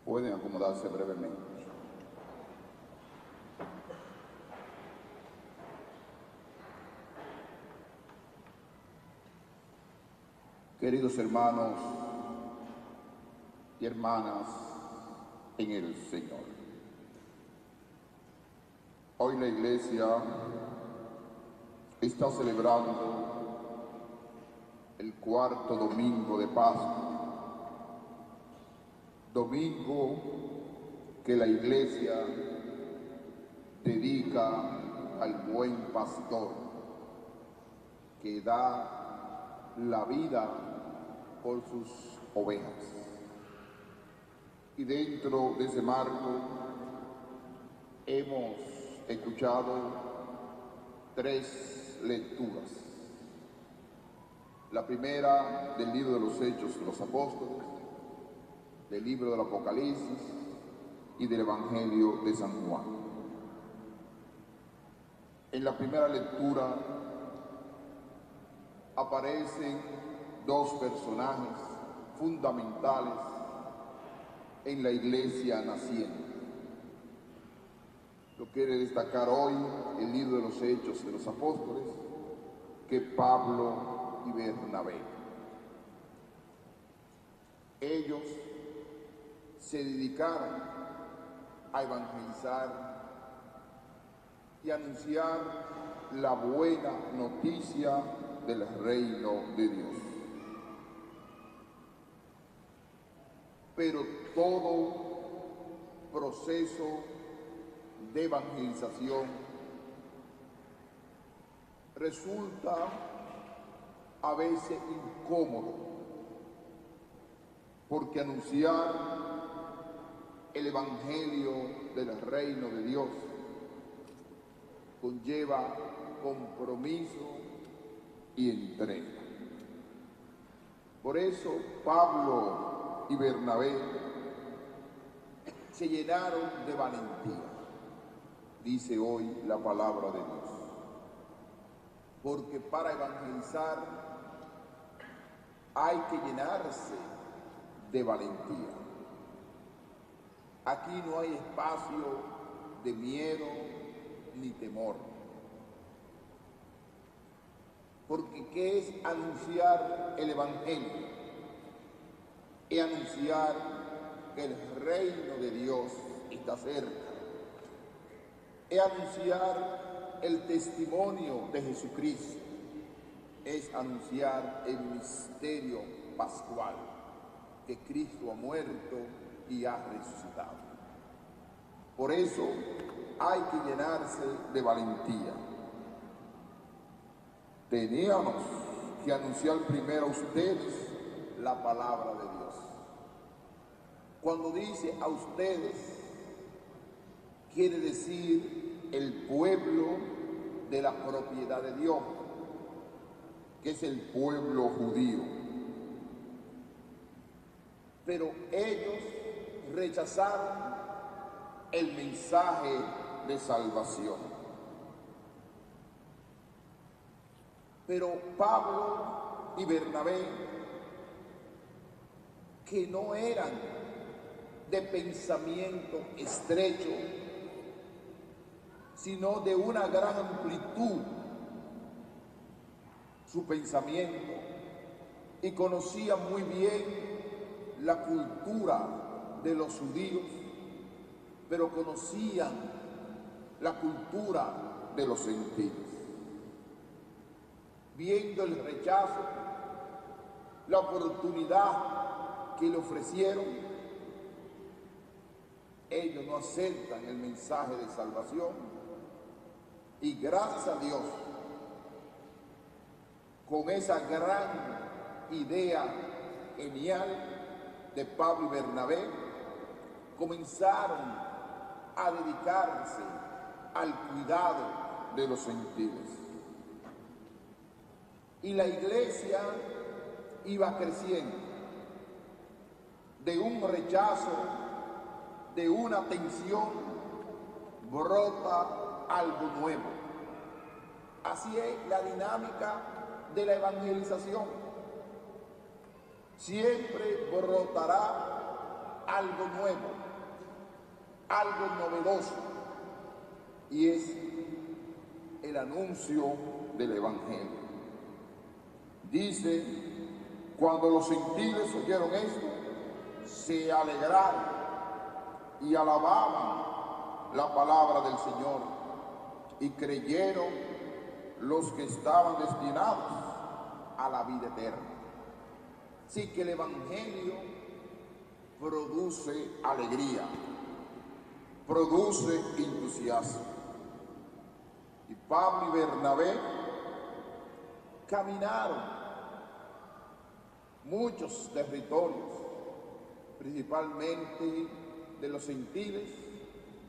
Pueden acomodarse brevemente. Queridos hermanos y hermanas en el Señor, hoy la Iglesia está celebrando el cuarto domingo de Pascua, domingo que la Iglesia dedica al buen pastor que da la vida por sus ovejas. Y dentro de ese marco hemos escuchado 3 lecturas. La primera del libro de los Hechos de los Apóstoles, del libro del Apocalipsis y del Evangelio de San Juan. En la primera lectura aparecen 2 personajes fundamentales en la Iglesia naciente. Lo quiere destacar hoy el libro de los Hechos de los Apóstoles, que Pablo y Bernabé. Ellos se dedicaron a evangelizar y anunciar la buena noticia del reino de Dios. Pero todo proceso de evangelización resulta a veces incómodo, porque anunciar el evangelio del reino de Dios conlleva compromiso y entrega. Por eso Pablo y Bernabé se llenaron de valentía, dice hoy la palabra de Dios, porque para evangelizar hay que llenarse de valentía. Aquí no hay espacio de miedo ni temor. Porque ¿qué es anunciar el evangelio? Es anunciar que el reino de Dios está cerca. Es anunciar el testimonio de Jesucristo. Es anunciar el misterio pascual, que Cristo ha muerto y ha resucitado. Por eso hay que llenarse de valentía. Teníamos que anunciar primero a ustedes la palabra de Dios. Cuando dice a ustedes, quiere decir el pueblo de la propiedad de Dios, que es el pueblo judío. Pero ellos rechazaron el mensaje de salvación. Pero Pablo y Bernabé, que no eran de pensamiento estrecho, sino de una gran amplitud, su pensamiento, y conocían muy bien la cultura de los judíos, pero conocían la cultura de los gentiles. Viendo el rechazo, la oportunidad que le ofrecieron, ellos no aceptan el mensaje de salvación, y gracias a Dios, con esa gran idea genial de Pablo y Bernabé, comenzaron a dedicarse al cuidado de los gentiles. Y la iglesia iba creciendo de un rechazo, de una tensión, brota algo nuevo. Así es la dinámica de la evangelización. Siempre brotará algo nuevo, algo novedoso, y es el anuncio del Evangelio. Dice, cuando los gentiles oyeron esto, se alegraron y alababan la palabra del Señor, y creyeron los que estaban destinados a la vida eterna. Sí, que el Evangelio produce alegría, produce entusiasmo. Y Pablo y Bernabé caminaron muchos territorios, principalmente de los gentiles,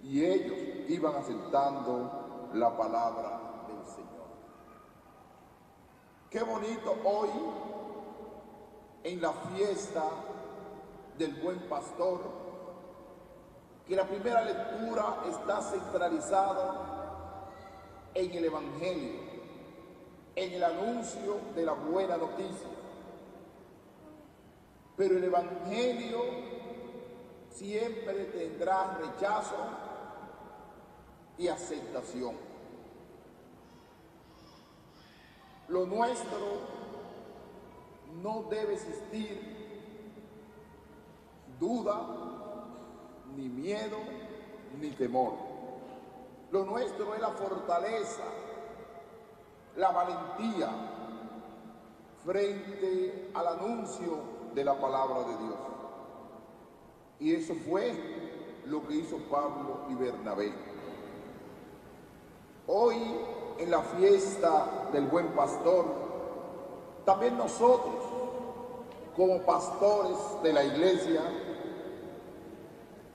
y ellos iban aceptando la palabra del Señor. Qué bonito hoy, en la fiesta del Buen Pastor, que la primera lectura está centralizada en el Evangelio, en el anuncio de la buena noticia. Pero el Evangelio siempre tendrá rechazo y aceptación. Lo nuestro no debe existir duda, ni miedo, ni temor. Lo nuestro es la fortaleza, la valentía frente al anuncio de la palabra de Dios. Y eso fue lo que hizo Pablo y Bernabé. Hoy, en la fiesta del Buen Pastor, también nosotros, como pastores de la iglesia,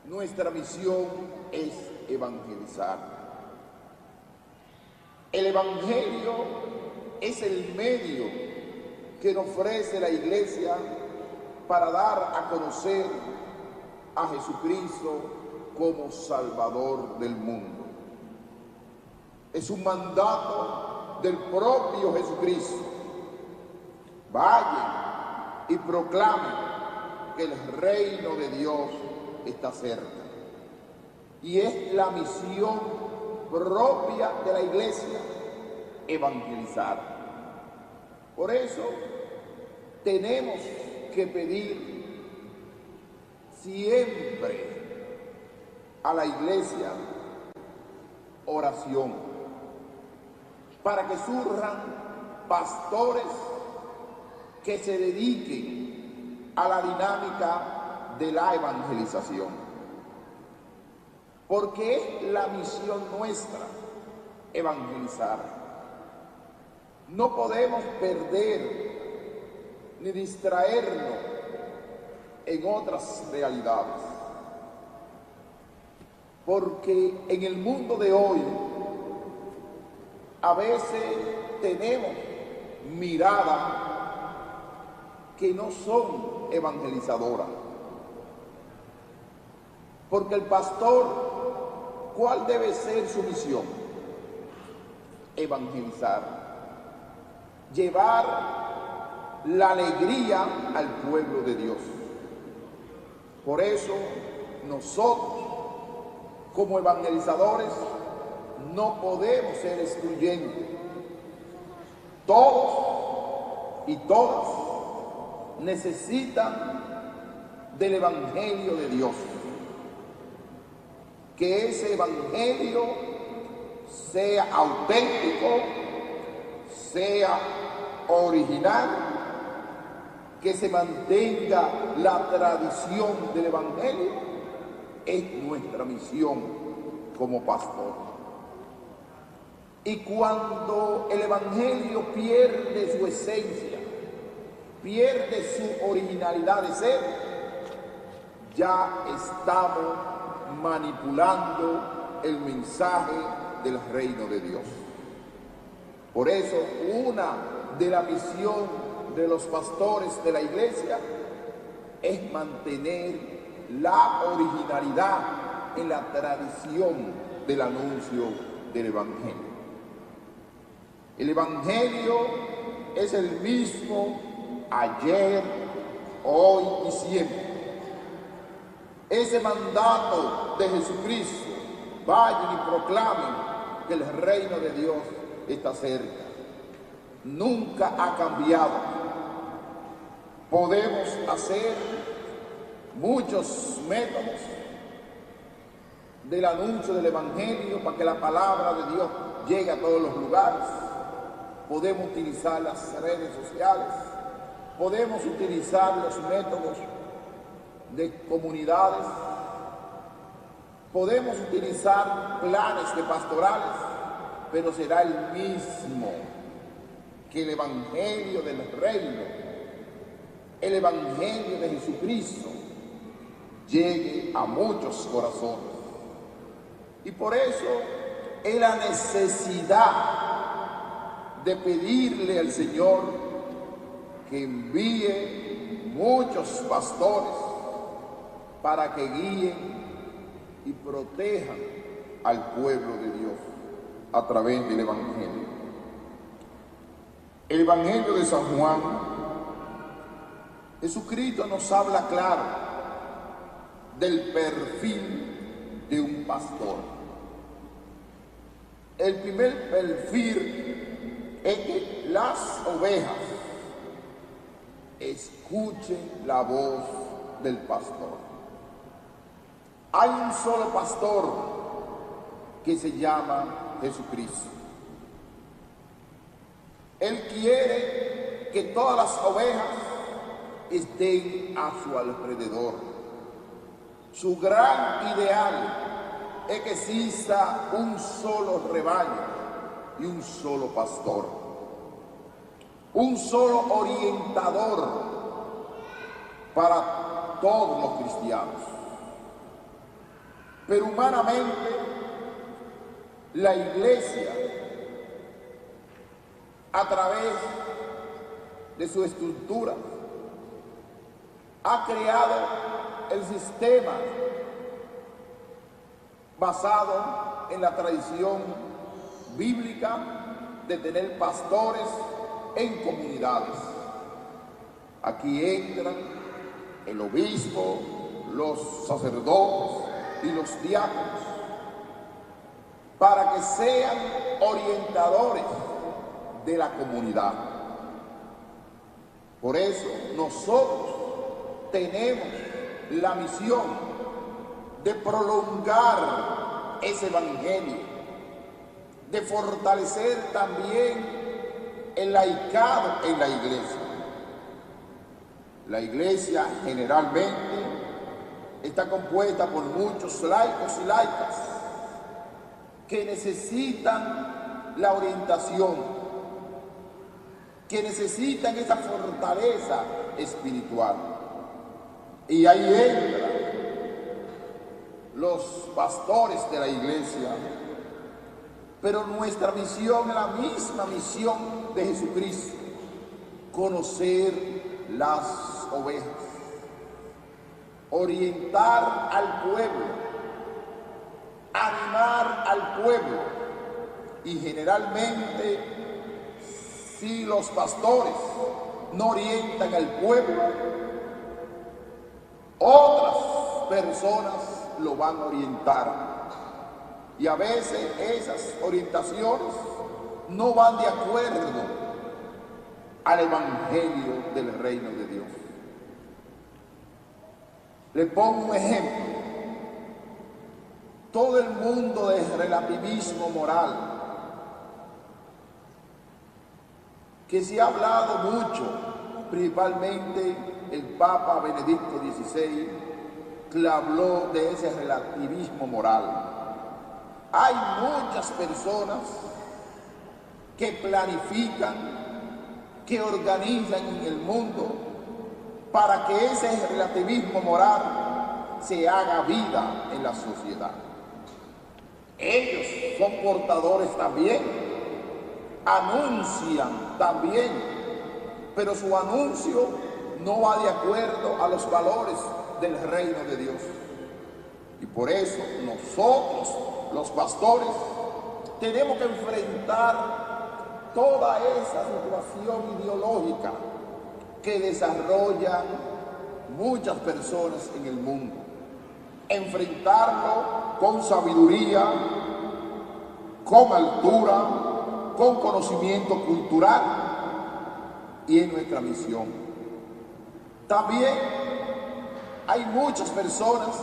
nuestra misión es evangelizar. El Evangelio es el medio que nos ofrece la iglesia para dar a conocer a Jesucristo como Salvador del mundo. Es un mandato del propio Jesucristo. Vayan y proclamen que el reino de Dios está cerca. Y es la misión propia de la iglesia, evangelizar. Por eso tenemos que pedir siempre a la iglesia oración, para que surjan pastores que se dediquen a la dinámica de la evangelización. Porque es la misión nuestra evangelizar. No podemos perder ni distraernos en otras realidades. Porque en el mundo de hoy a veces tenemos miradas que no son evangelizadoras. Porque el pastor, ¿cuál debe ser su misión? Evangelizar, llevar la alegría al pueblo de Dios. Por eso nosotros, como evangelizadores, no podemos ser excluyentes. Todos y todas necesitan del Evangelio de Dios. Que ese Evangelio sea auténtico, sea original, que se mantenga la tradición del Evangelio, es nuestra misión como pastor. Y cuando el Evangelio pierde su esencia, pierde su originalidad de ser, ya estamos manipulando el mensaje del reino de Dios. Por eso, una de la misión de los pastores de la iglesia es mantener la originalidad en la tradición del anuncio del Evangelio. El Evangelio es el mismo ayer, hoy y siempre. ese mandato de Jesucristo: vayan y proclamen que el reino de Dios está cerca. Nunca ha cambiado. Podemos hacer muchos métodos del anuncio del Evangelio para que la palabra de Dios llegue a todos los lugares. Podemos utilizar las redes sociales, podemos utilizar los métodos de comunidades, podemos utilizar planes de pastorales, pero será el mismo que el Evangelio del Reino, el Evangelio de Jesucristo, llegue a muchos corazones. Y por eso es la necesidad de pedirle al Señor que envíe muchos pastores para que guíen y protejan al pueblo de Dios a través del Evangelio. El Evangelio de San Juan, Jesucristo nos habla claro del perfil de un pastor. El primer perfil es que las ovejas escuchen la voz del pastor. Hay un solo pastor que se llama Jesucristo. Él quiere que todas las ovejas estén a su alrededor. Su gran ideal es que exista un solo rebaño y un solo pastor, un solo orientador para todos los cristianos. Pero humanamente, la Iglesia, a través de su estructura, ha creado el sistema basado en la tradición bíblica de tener pastores en comunidades. Aquí entran el obispo, los sacerdotes y los diáconos para que sean orientadores de la comunidad. Por eso nosotros tenemos la misión de prolongar ese evangelio, de fortalecer también el laicado en la iglesia. La iglesia generalmente está compuesta por muchos laicos y laicas que necesitan la orientación, que necesitan esa fortaleza espiritual. Y ahí entran los pastores de la iglesia. Pero nuestra misión es la misma misión de Jesucristo: conocer las ovejas, orientar al pueblo, animar al pueblo. Y generalmente, si los pastores no orientan al pueblo, otras personas lo van a orientar. Y a veces esas orientaciones no van de acuerdo al evangelio del reino de Dios. Le pongo un ejemplo. Todo el mundo del relativismo moral, que se ha hablado mucho, principalmente el Papa Benedicto XVI, que habló de ese relativismo moral. Hay muchas personas que planifican, que organizan en el mundo para que ese relativismo moral se haga vida en la sociedad. Ellos son portadores también, anuncian también, pero su anuncio no va de acuerdo a los valores del reino de Dios. Y por eso nosotros, los pastores, tenemos que enfrentar toda esa situación ideológica que desarrollan muchas personas en el mundo. enfrentarlo con sabiduría, con altura, con conocimiento cultural y en nuestra misión. También hay muchas personas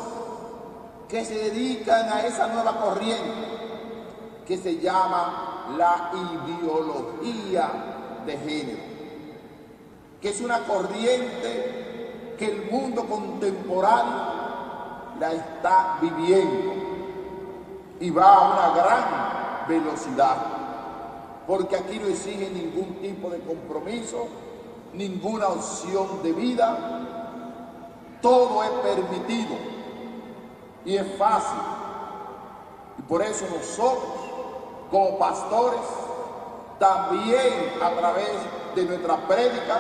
que se dedican a esa nueva corriente que se llama la ideología de género, que es una corriente que el mundo contemporáneo la está viviendo y va a una gran velocidad, porque aquí no exige ningún tipo de compromiso, ninguna opción de vida, todo es permitido y es fácil. Y por eso nosotros, como pastores, también a través de nuestra prédica,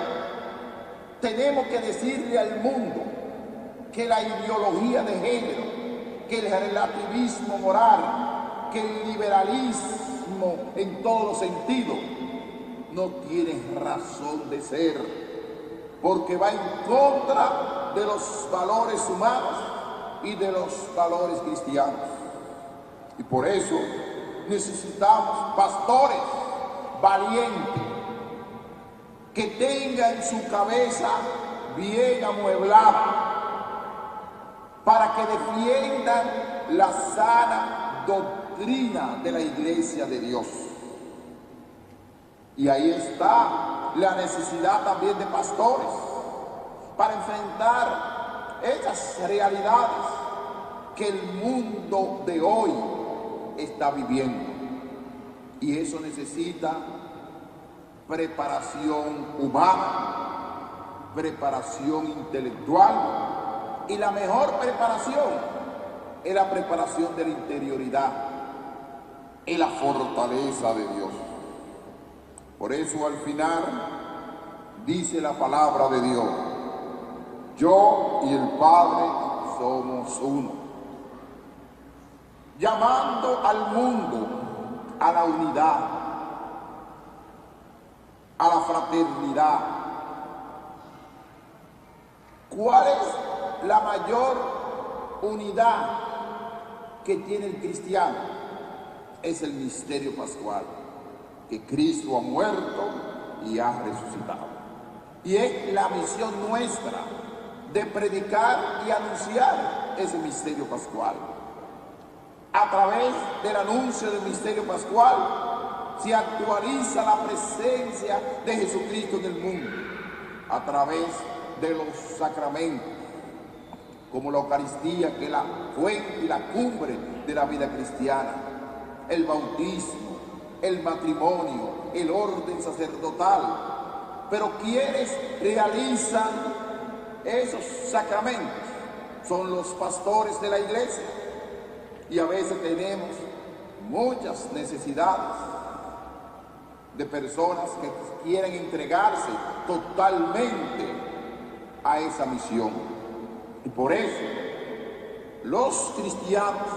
tenemos que decirle al mundo que la ideología de género, que el relativismo moral, que el liberalismo en todos los sentidos, no tiene razón de ser, porque va en contra de los valores humanos y de los valores cristianos. Y por eso necesitamos pastores valientes, que tengan su cabeza bien amueblada, para que defiendan la sana doctrina de la Iglesia de Dios. Y ahí está la necesidad también de pastores para enfrentar esas realidades que el mundo de hoy está viviendo. Y eso necesita preparación humana, preparación intelectual, y la mejor preparación es la preparación de la interioridad, es la fortaleza de Dios. Por eso al final dice la palabra de Dios: yo y el Padre somos uno, llamando al mundo a la unidad, a la fraternidad. ¿Cuál es la mayor unidad que tiene el cristiano? Es el misterio pascual, que Cristo ha muerto y ha resucitado. Y es la misión nuestra de predicar y anunciar ese misterio pascual. A través del anuncio del misterio pascual se actualiza la presencia de Jesucristo en el mundo, a través de los sacramentos, como la Eucaristía, que es la fuente y la cumbre de la vida cristiana, el bautismo, el matrimonio, el orden sacerdotal. Pero quienes realizan esos sacramentos son los pastores de la iglesia, y a veces tenemos muchas necesidades de personas que quieren entregarse totalmente a esa misión. Y por eso los cristianos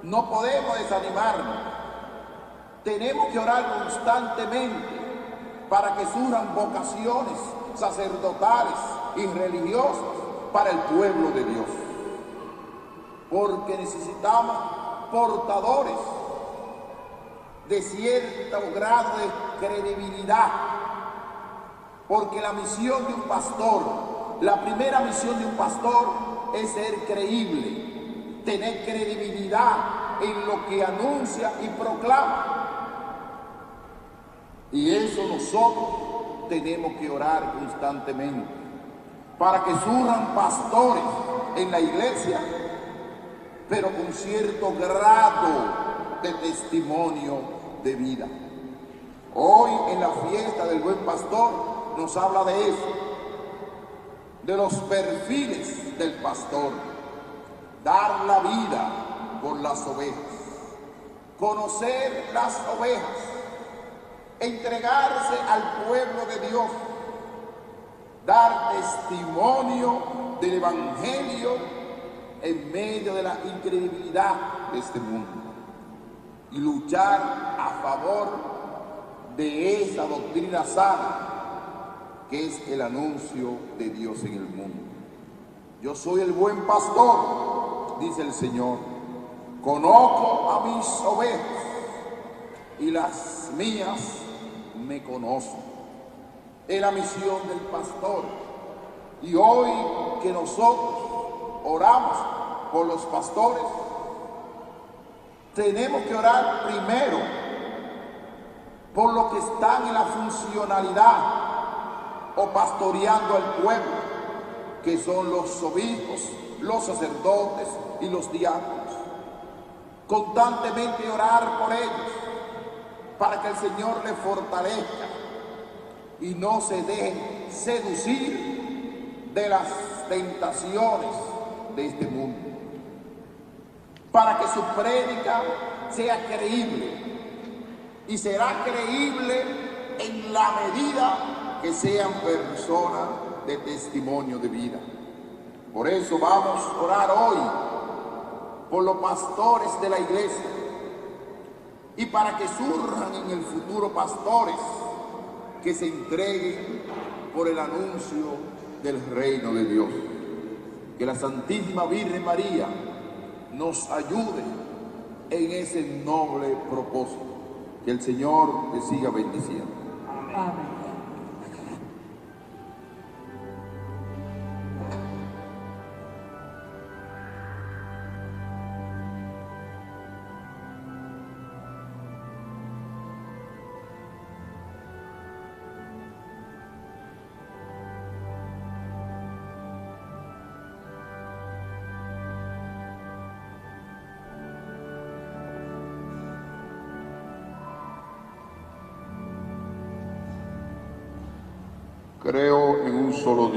no podemos desanimarnos. Tenemos que orar constantemente para que surjan vocaciones sacerdotales y religiosas para el pueblo de Dios. Porque necesitamos portadores de cierto grado de credibilidad. Porque la misión de un pastor, la primera misión de un pastor es ser creíble, tener credibilidad en lo que anuncia y proclama. Y eso nosotros tenemos que orar constantemente, para que surjan pastores en la iglesia, pero con cierto grado de testimonio de vida. Hoy en la fiesta del buen pastor nos habla de eso, de los perfiles del pastor: dar la vida por las ovejas, conocer las ovejas, entregarse al pueblo de Dios, dar testimonio del Evangelio en medio de la incredibilidad de este mundo, y luchar a favor de esa doctrina sana que es el anuncio de Dios en el mundo. Yo soy el buen pastor, dice el Señor, conozco a mis ovejas y las mías me conocen. Es la misión del pastor. Y hoy que nosotros oramos por los pastores, tenemos que orar primero por los que están en la funcionalidad o pastoreando al pueblo, que son los obispos, los sacerdotes y los diáconos. Constantemente orar por ellos para que el Señor les fortalezca y no se dejen seducir de las tentaciones de este mundo, para que su prédica sea creíble, y será creíble en la medida que sean personas de testimonio de vida. Por eso vamos a orar hoy por los pastores de la iglesia, y para que surjan en el futuro pastores que se entreguen por el anuncio del reino de Dios. Que la Santísima Virgen María nos ayude en ese noble propósito. Que el Señor le siga bendiciendo. Amén. Creo en un solo Dios.